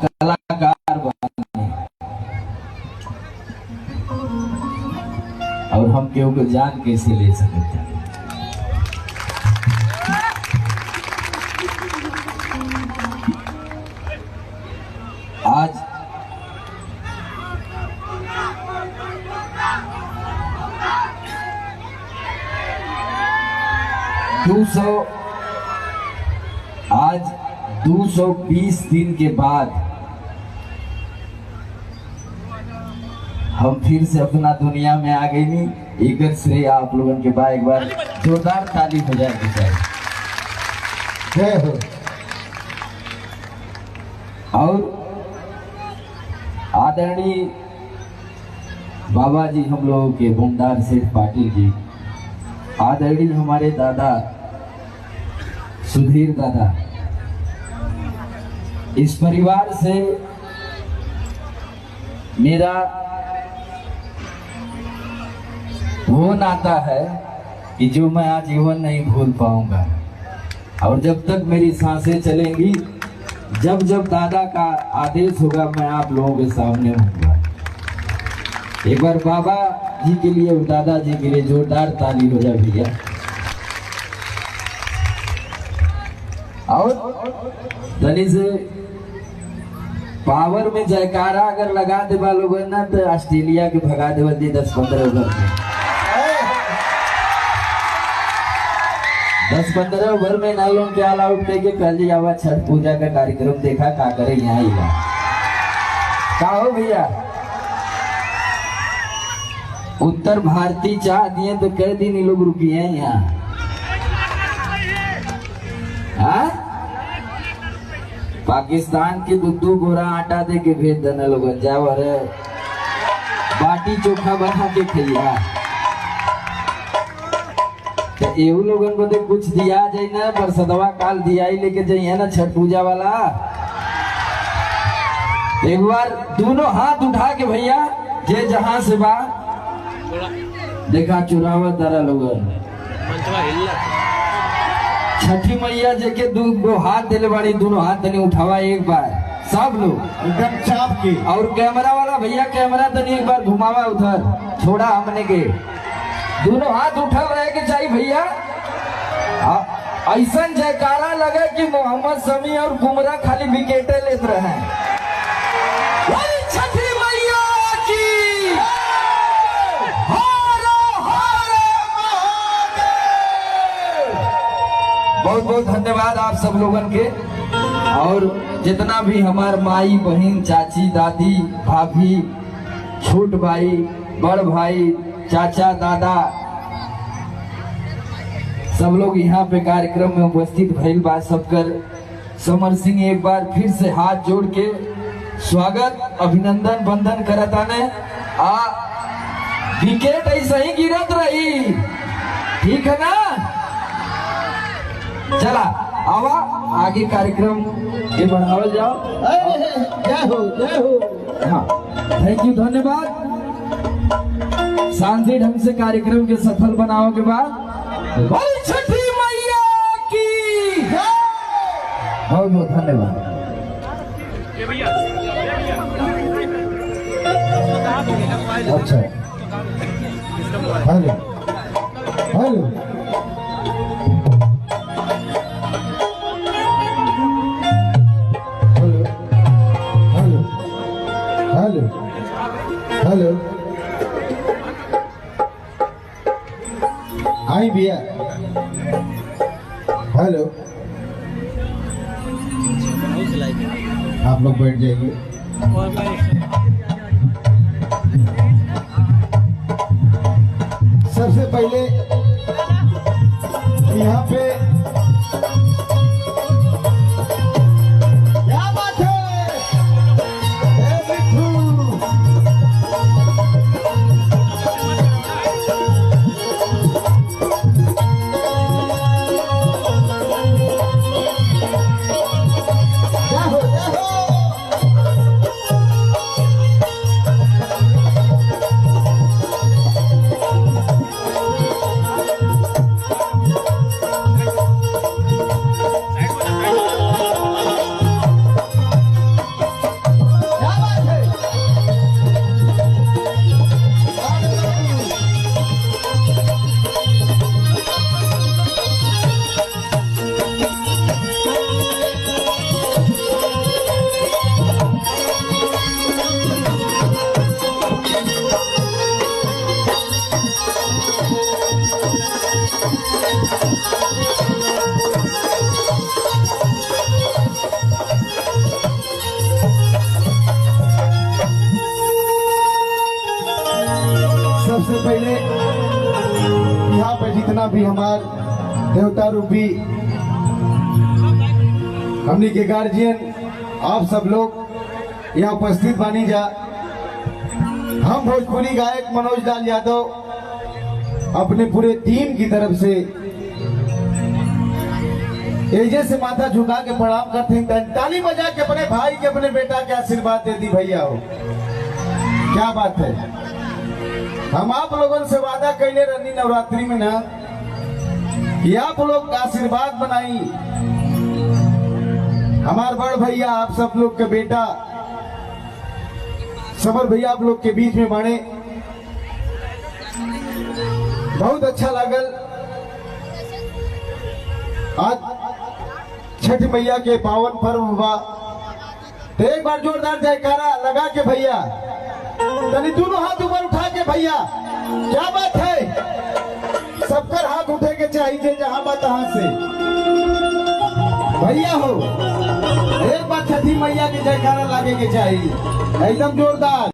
कलाकार बने और हम केहू को जान कैसे ले सकते हैं। आज आज 220 दिन के बाद हम फिर से अपना दुनिया में आ गई। नहीं एक श्रेय आप लोगों के बाद एक बार जोरदार ताली हो जाएगी सर। और आदरणीय बाबा जी हम लोगों के भूमदार सेठ पाटिल जी, आदरणीय हमारे दादा सुधीर दादा, इस परिवार से मेरा वो नाता है कि जो मैं आजीवन नहीं भूल पाऊंगा। और जब तक मेरी सांसें चलेंगी, जब जब दादा का आदेश होगा, मैं आप लोगों के सामने होऊंगा। एक बार बाबा जी के लिए और दादा जी के लिए जोरदार ताली हो जाए भैया। और तनी से पावर में जयकारा अगर लगा दे लोग ना तो ऑस्ट्रेलिया के भगा दे 10-15 ओवर में। 10-15 ओवर में ना लोग के ऑल आउट लेके कल जी आवा छठ पूजा का कार्यक्रम देखा का करे यहाँ ही का हो भैया। उत्तर भारतीय चाह दिए तो कई दिन ये लोग रुकी हैं यहाँ। पाकिस्तान के दूध गोरा आटा दे के भेज देना लोग जाओ, अरे बाटी चोखा बना के खिया। तो एहू लोगन को दे कुछ दिया जाए ना, पर सदवा काल दिया ही लेके जाइए ना छठ पूजा वाला। एक बार दोनों हाथ उठा के भैया जे जहां से बा देखा चुरावा तारा लोगन। छठी मैया जी के दो हाथ दिले बाड़ी, दोनों हाथ तनी उठावा एक बार सब लोग एकदम चाप के। और कैमरा वाला भैया कैमरा तनी एक बार घुमावा उधर, छोड़ा हमने के दोनों हाथ उठा रहे के चाहिए भैया। ऐसा जयकारा लगे कि मोहम्मद शमी और बुमराह खाली विकेटे लेते रहे। छठी मैया की बहुत बहुत धन्यवाद आप सब लोगन के। और जितना भी हमार माई बहन चाची दादी भाभी छोट भाई बड़ भाई चाचा दादा सब लोग यहाँ पे कार्यक्रम में उपस्थित भइल बा, सबकर समर सिंह एक बार फिर से हाथ जोड़ के स्वागत अभिनंदन बंदन करता ने। विकेट ऐसा ही गिरत रही, ठीक है ना। चला आवा आगे कार्यक्रम के बढ़ावल जाओ। जय हो जय हो। हाँ थैंक यू, धन्यवाद। शांति ढंग से कार्यक्रम के सफल बनाओ के बाद छठी मैया की बहुत बहुत धन्यवाद। अच्छा हेलो हेलो हेलो हेलो आई भैया हेलो। आप लोग बैठ जाइए। सबसे पहले यहाँ पे क्या बात है जितना भी हमार देवता रूपी हमनी के गार्जियन आप सब लोग यहाँ उपस्थित बानी जा। हम भोजपुरी गायक मनोज लाल यादव अपने पूरे टीम की तरफ से एजे से माथा झुका के प्रणाम करते हैं। ताली बजा के अपने भाई के अपने बेटा के आशीर्वाद दे दी भैया हो, क्या बात है। हम आप लोगों से वादा कैले रहनी नवरात्रि में ना कि आप लोग आशीर्वाद बनाई। हमार बड़ भैया आप सब लोग के बेटा समर भैया आप लोग के बीच में बने, बहुत अच्छा लागल। आज छठ मैया के पावन पर्व हुआ, तो एक बार जोरदार जयकारा लगा के भैया, यानी दोनों हाथ ऊपर उठा के भैया, क्या बात है। सबकर हाथ उठे के चाहिए जहां बात तहां से भैया हो। एक बार छठी मैया के जयकारा लागे के चाहिए एकदम जोरदार।